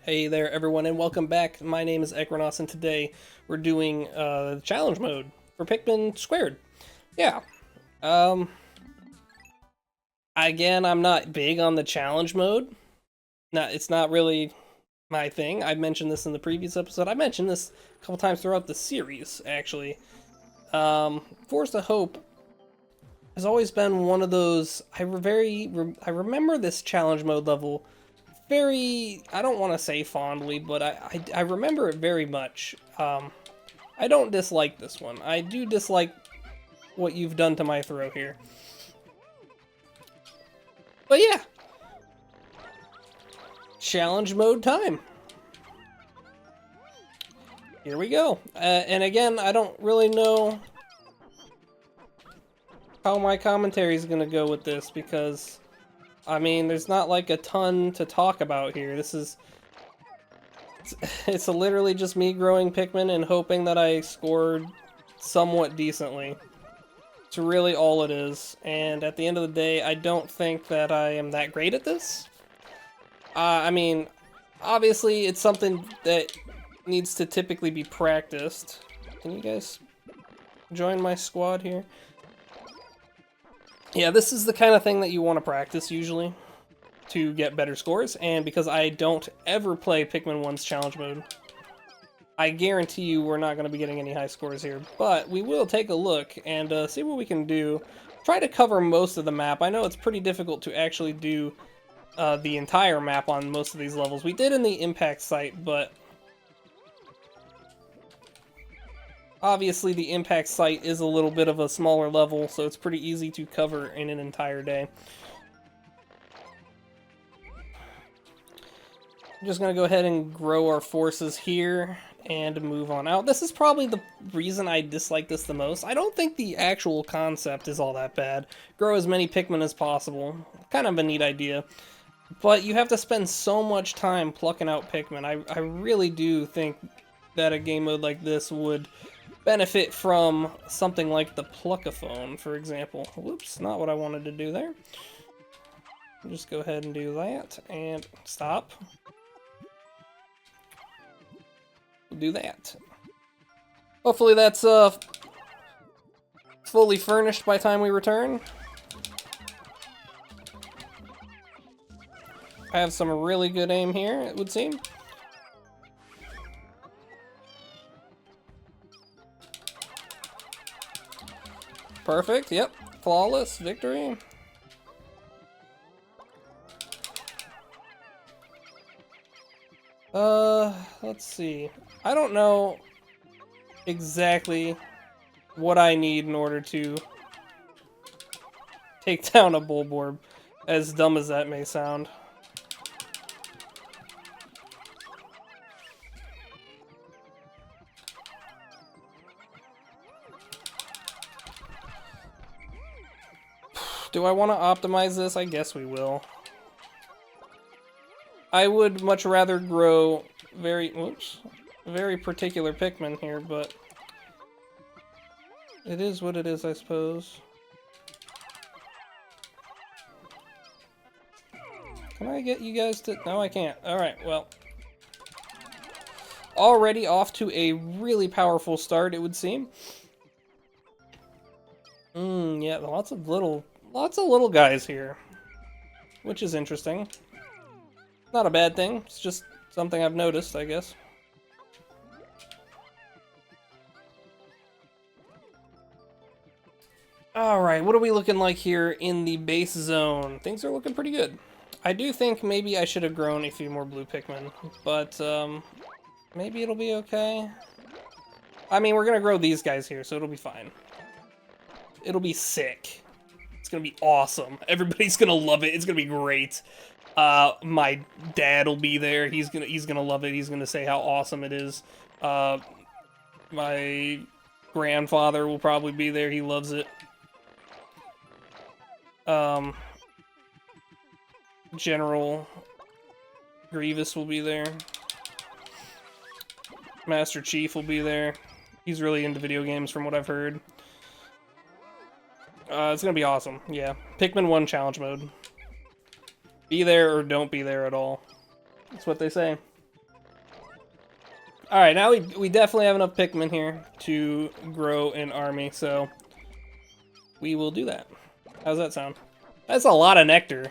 Hey there everyone and welcome back. My name is Ecronoss and today we're doing challenge mode for Pikmin². Yeah. Um Again, I'm not big on the challenge mode. It's not really my thing. I mentioned this in the previous episode. I mentioned this a couple times throughout the series actually. Force of Hope has always been one of those I remember this challenge mode level very, I don't want to say fondly, but I remember it very much. I don't dislike this one. I do dislike what you've done to my throw here. But yeah, challenge mode time. Here we go. And again, I don't really know how my commentary is going to go with this because, I mean, there's not like a ton to talk about here. It's literally just me growing Pikmin and hoping that I scored somewhat decently. It's really all it is. And at the end of the day, I don't think that I am that great at this. I mean, obviously it's something that needs to typically be practiced. Can you guys join my squad here? Yeah, this is the kind of thing that you want to practice usually to get better scores, and because I don't ever play Pikmin 1's challenge mode, I guarantee you we're not going to be getting any high scores here, but we will take a look and see what we can do. Try to cover most of the map. I know it's pretty difficult to actually do the entire map on most of these levels. We did in the impact site, but obviously the impact site is a little bit of a smaller level, so it's pretty easy to cover in an entire day. I'm just going to go ahead and grow our forces here and move on out. This is probably the reason I dislike this the most. I don't think the actual concept is all that bad. Grow as many Pikmin as possible. Kind of a neat idea. But you have to spend so much time plucking out Pikmin. I really do think that a game mode like this would benefit from something like the Pluckaphone, for example. Whoops, not what I wanted to do there. Just go ahead and do that, and stop. We'll do that. Hopefully that's fully furnished by the time we return. I have some really good aim here, it would seem. Perfect, yep. Flawless victory. Let's see. I don't know exactly what I need in order to take down a Bulborb, as dumb as that may sound. Do I want to optimize this? I guess we will. I would much rather grow very particular Pikmin here, but it is what it is, I suppose. Can I get you guys to... No, I can't. Alright, well. Already off to a really powerful start, it would seem. Yeah, lots of little guys here, which is interesting. Not a bad thing, it's just something I've noticed, I guess. Alright, what are we looking like here in the base zone? Things are looking pretty good. I do think maybe I should have grown a few more blue Pikmin, but maybe it'll be okay. I mean, we're gonna grow these guys here, so it'll be fine. It'll be sick. It's gonna be awesome. Everybody's gonna love it. It's gonna be great. My dad will be there. He's gonna love it. He's gonna say how awesome it is. My grandfather will probably be there. He loves it. General Grievous will be there. Master Chief will be there. He's really into video games from what I've heard. It's gonna be awesome. Yeah. Pikmin 1 challenge mode. Be there or don't be there at all. That's what they say. Alright, now we definitely have enough Pikmin here to grow an army, so we will do that. How's that sound? That's a lot of nectar.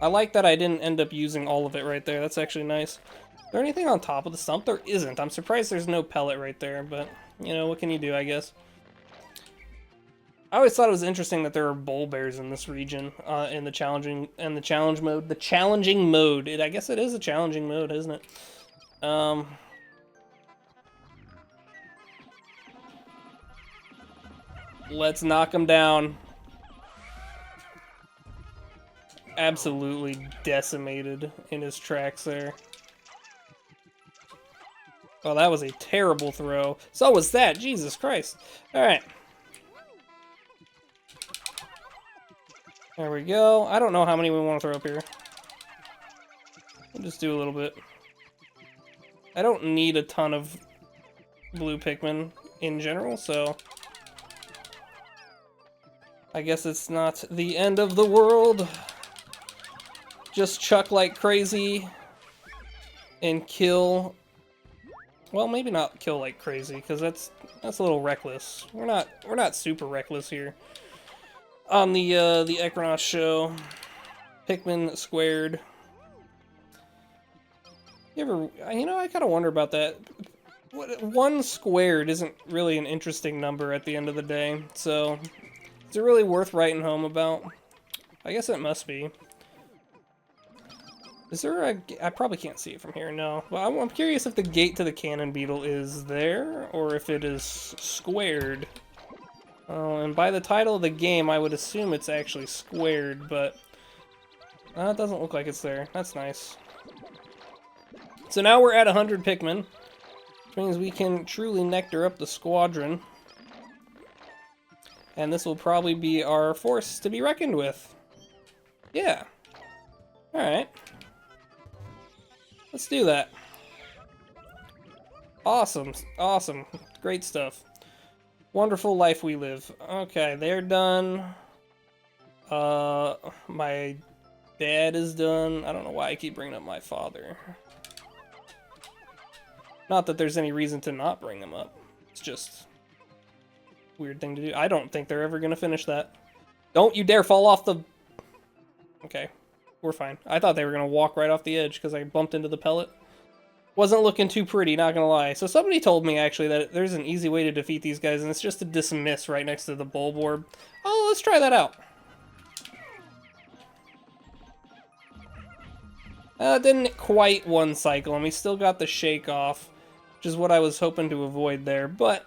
I like that I didn't end up using all of it right there. That's actually nice. Is there anything on top of the stump? There isn't. I'm surprised there's no pellet right there, but, you know, what can you do, I guess? I always thought it was interesting that there are bull bears in this region, in the challenge mode. The challenging mode. I guess it is a challenging mode, isn't it? Let's knock him down. Absolutely decimated in his tracks there. Oh, that was a terrible throw. So was that. Jesus Christ. Alright. There we go. I don't know how many we want to throw up here. We'll just do a little bit. I don't need a ton of blue Pikmin in general, so I guess it's not the end of the world. Just chuck like crazy and kill. Well, maybe not kill like crazy, because that's a little reckless. We're not super reckless here on the Ecronoss show. Pikmin². You know, I kind of wonder about that. 1 squared isn't really an interesting number at the end of the day, so is it really worth writing home about? I guess it must be. Is there a... I probably can't see it from here, no. Well, I'm curious if the gate to the cannon beetle is there, or if it is squared. Oh, and by the title of the game, I would assume it's actually squared, but it doesn't look like it's there. That's nice. So now we're at 100 Pikmin, which means we can truly nectar up the squadron. And this will probably be our force to be reckoned with. Yeah. Alright. Let's do that. Awesome. Awesome. Great stuff. Wonderful life we live. Okay, they're done. My dad is done. I don't know why I keep bringing up my father. Not that there's any reason to not bring him up. It's just a weird thing to do. I don't think they're ever going to finish that. Don't you dare fall off the... Okay, we're fine. I thought they were going to walk right off the edge because I bumped into the pellet. Wasn't looking too pretty, not gonna lie. So somebody told me, actually, that there's an easy way to defeat these guys, and it's just to dismiss right next to the bulb orb. Oh, let's try that out. Didn't quite one cycle, and we still got the shake off, which is what I was hoping to avoid there, but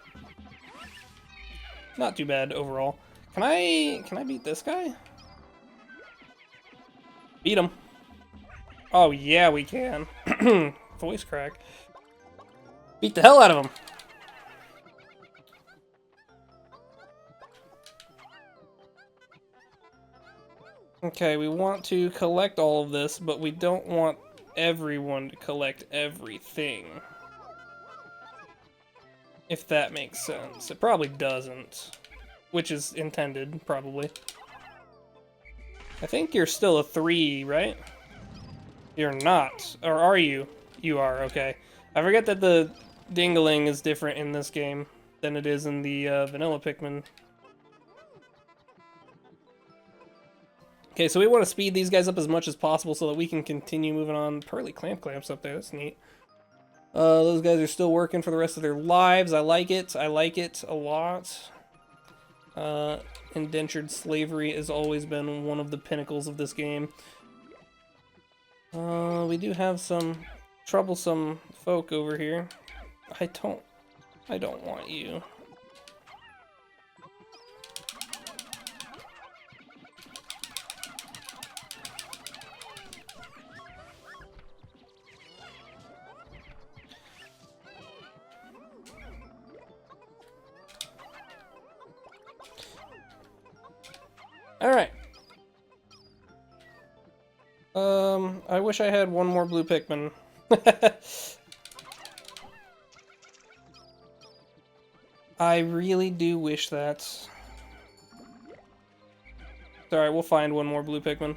not too bad overall. Can I beat this guy? Beat him. Oh, yeah, we can. Voice crack. Beat the hell out of him. Okay, we want to collect all of this, but we don't want everyone to collect everything. If that makes sense. It probably doesn't. Which is intended, probably. I think you're still a 3, right? You're not. Or are you? You are, okay. I forget that the dingling is different in this game than it is in the vanilla Pikmin. Okay, so we want to speed these guys up as much as possible so that we can continue moving on. Pearly clamps up there, that's neat. Those guys are still working for the rest of their lives. I like it. I like it a lot. Indentured slavery has always been one of the pinnacles of this game. We do have some troublesome folk over here. I don't want you. Alright. I wish I had one more blue Pikmin. I really do wish that. Alright, we'll find one more blue Pikmin.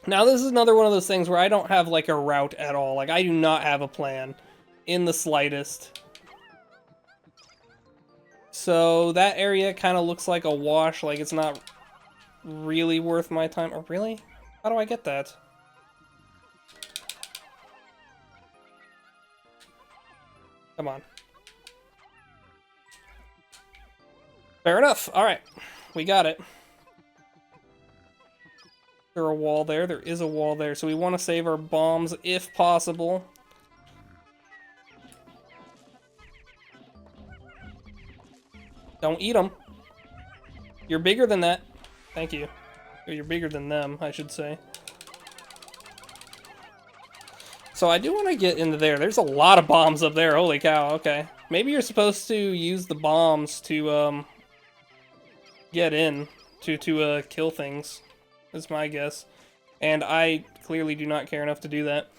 Now, this is another one of those things where I don't have, like, a route at all. Like, I do not have a plan in the slightest. So, that area kind of looks like a wash, like it's not really worth my time. Oh, really? How do I get that? Come on. Fair enough. Alright. We got it. Is there a wall there? There is a wall there. So we want to save our bombs if possible. Don't eat them. You're bigger than that. Thank you. You're bigger than them, I should say. So I do want to get into there. There's a lot of bombs up there. Holy cow. Okay. Maybe you're supposed to use the bombs to, get in. To kill things. Is my guess. And I clearly do not care enough to do that.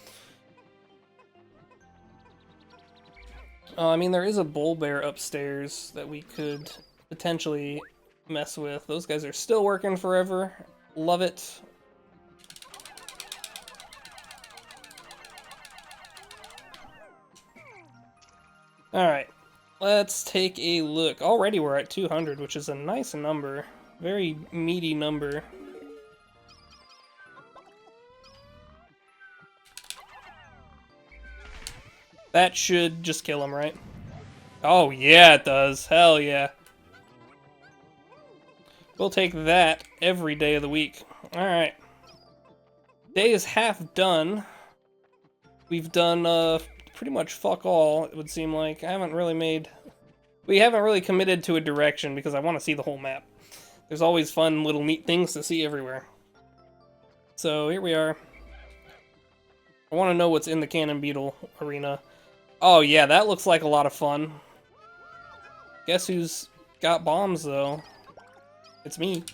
I mean, there is a bull bear upstairs that we could potentially mess with. Those guys are still working forever. Love it. Alright, let's take a look. Already we're at 200, which is a nice number. Very meaty number. That should just kill him, right? Oh, yeah, it does. Hell yeah. We'll take that every day of the week. Alright. Day is half done. We've done, pretty much fuck all, it would seem like. We haven't really committed to a direction because I want to see the whole map. There's always fun little neat things to see everywhere. So, here we are. I want to know what's in the Cannon Beetle arena. Oh yeah, that looks like a lot of fun. Guess who's got bombs, though? It's me.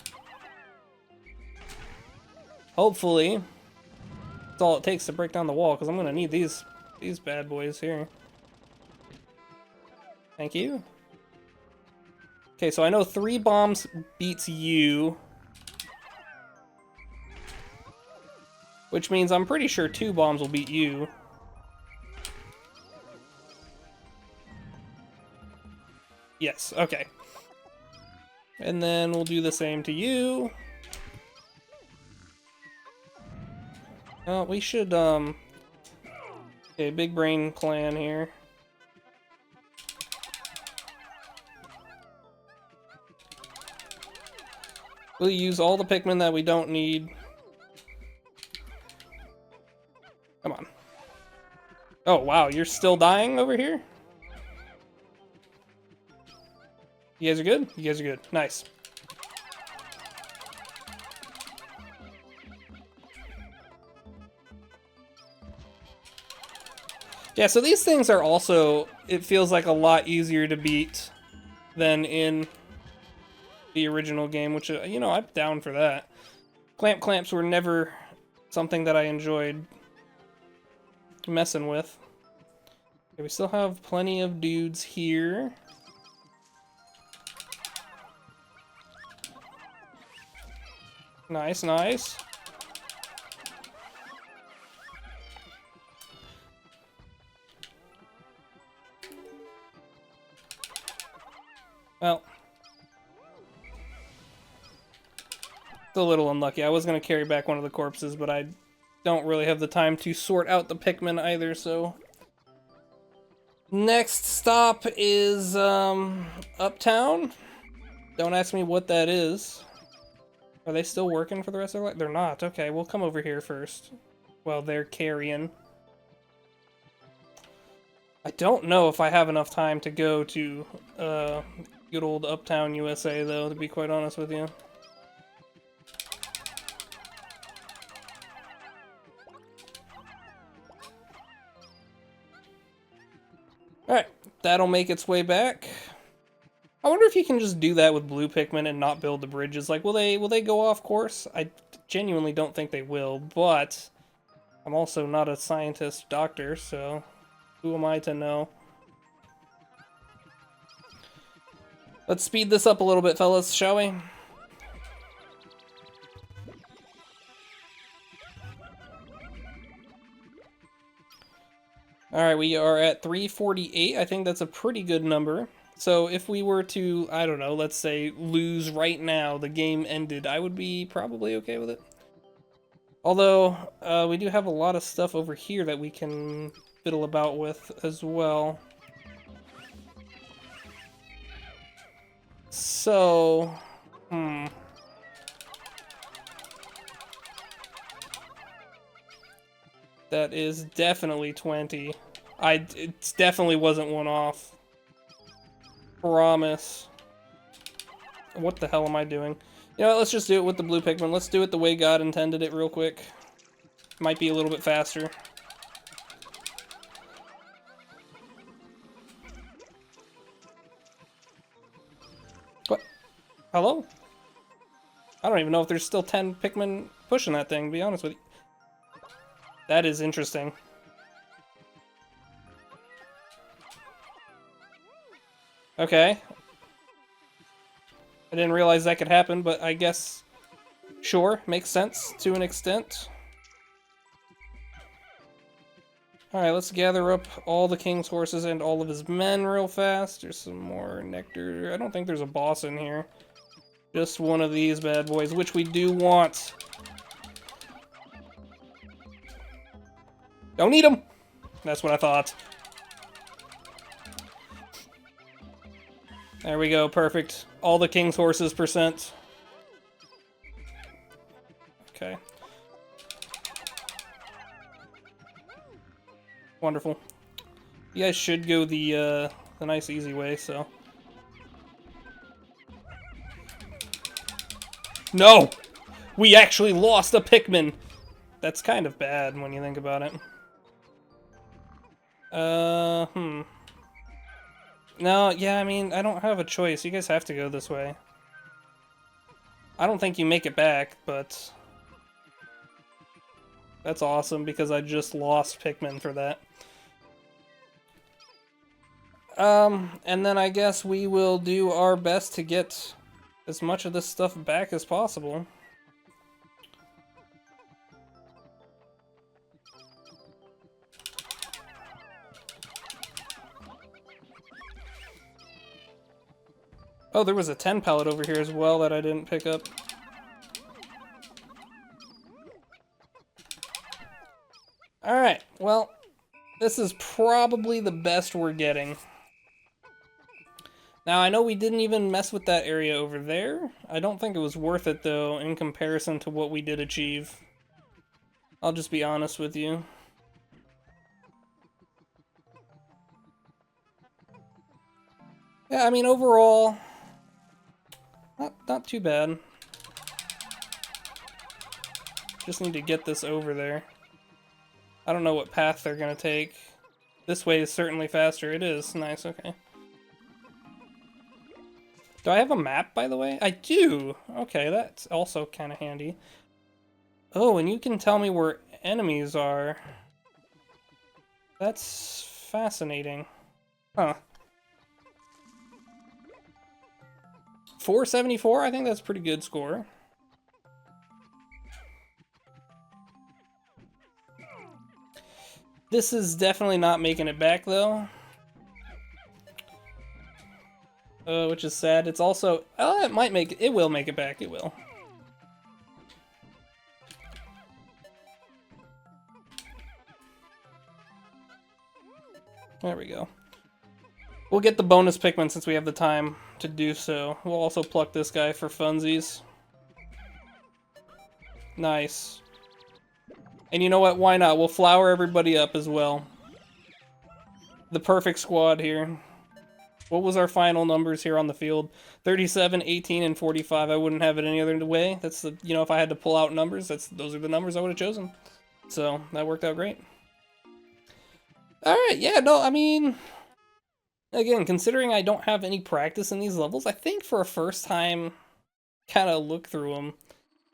Hopefully. That's all it takes to break down the wall, because I'm going to need these bad boys here. Thank you. Okay, so I know 3 bombs beats you. Which means I'm pretty sure 2 bombs will beat you. Yes, okay. And then we'll do the same to you. We should, okay, big brain plan here. We'll use all the Pikmin that we don't need. Come on. Oh, wow, you're still dying over here? You guys are good? You guys are good. Nice. Yeah, so these things are also, it feels like a lot easier to beat than in the original game, which, you know, I'm down for that. Clamps were never something that I enjoyed messing with. Okay, we still have plenty of dudes here. Nice, nice. Well, it's a little unlucky. I was going to carry back one of the corpses, but I don't really have the time to sort out the Pikmin either, so... Next stop is, Uptown. Don't ask me what that is. Are they still working for the rest of their life? They're not. Okay, we'll come over here first. Well, they're carrying. I don't know if I have enough time to go to, good old Uptown, USA, though, to be quite honest with you. Alright, that'll make its way back. I wonder if you can just do that with blue Pikmin and not build the bridges. Like, will they go off course? I genuinely don't think they will, but I'm also not a scientist doctor, so who am I to know? Let's speed this up a little bit, fellas, shall we? Alright, we are at 348. I think that's a pretty good number. So if we were to, I don't know, let's say lose right now, the game ended, I would be probably okay with it. Although, we do have a lot of stuff over here that we can fiddle about with as well. So, that is definitely 20. It definitely wasn't one off. Promise. What the hell am I doing? You know what, let's just do it with the blue Pikmin. Let's do it the way God intended it real quick. Might be a little bit faster. What? Hello? I don't even know if there's still 10 Pikmin pushing that thing, to be honest with you. That is interesting. Okay. I didn't realize that could happen, but I guess... Sure, makes sense to an extent. Alright, let's gather up all the king's horses and all of his men real fast. There's some more nectar. I don't think there's a boss in here. Just one of these bad boys, which we do want. Don't need them! That's what I thought. There we go, perfect. All the king's horses %. Okay. Wonderful. You guys should go the nice easy way, so... No! We actually lost a Pikmin! That's kind of bad when you think about it. No, yeah, I mean, I don't have a choice. You guys have to go this way. I don't think you make it back, but... That's awesome, because I just lost Pikmin for that. And then I guess we will do our best to get as much of this stuff back as possible. Oh, there was a 10 pallet over here as well that I didn't pick up. Alright, well, this is probably the best we're getting. Now, I know we didn't even mess with that area over there. I don't think it was worth it, though, in comparison to what we did achieve. I'll just be honest with you. Yeah, I mean, overall, not too bad. Just need to get this over there. I don't know what path they're gonna take. This way is certainly faster. It is. Nice, okay. Do I have a map, by the way? I do! Okay, that's also kind of handy. Oh, and you can tell me where enemies are. That's fascinating. Huh. 474? I think that's a pretty good score. This is definitely not making it back, though. Which is sad. It's also... Oh, it might make it. It will make it back. It will. There we go. We'll get the bonus Pikmin since we have the time to do so. We'll also pluck this guy for funsies. Nice. And you know what? Why not? We'll flower everybody up as well. The perfect squad here. What was our final numbers here on the field? 37, 18, and 45. I wouldn't have it any other way. That's the, you know, if I had to pull out numbers, those are the numbers I would have chosen. So, that worked out great. Alright, yeah, no, I mean... Again, considering I don't have any practice in these levels, I think for a first time kind of look through them...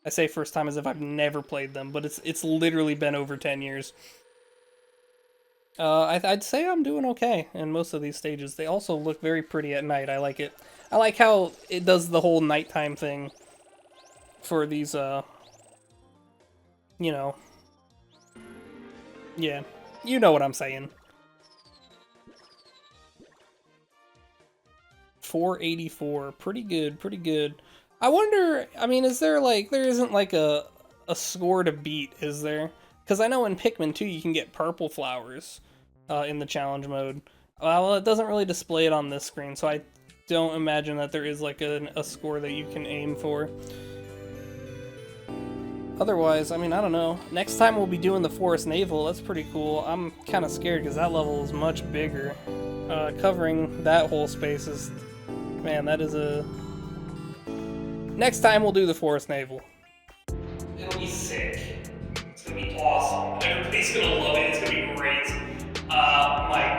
I say first time as if I've never played them, but it's literally been over 10 years. I'd say I'm doing okay in most of these stages. They also look very pretty at night. I like it. I like how it does the whole nighttime thing for these, you know. Yeah, you know what I'm saying. 484. Pretty good, pretty good. I wonder, I mean, is there like, there isn't like a score to beat, is there? Because I know in Pikmin 2 you can get purple flowers in the challenge mode. Well, it doesn't really display it on this screen, so I don't imagine that there is like a score that you can aim for. Otherwise, I mean, I don't know. Next time we'll be doing the Forest Naval. That's pretty cool. I'm kind of scared because that level is much bigger. Covering that whole space is... Man, that is a... Next time we'll do the Forest Naval. It'll be sick. It's gonna be awesome. Everybody's gonna love it. It's gonna be great. My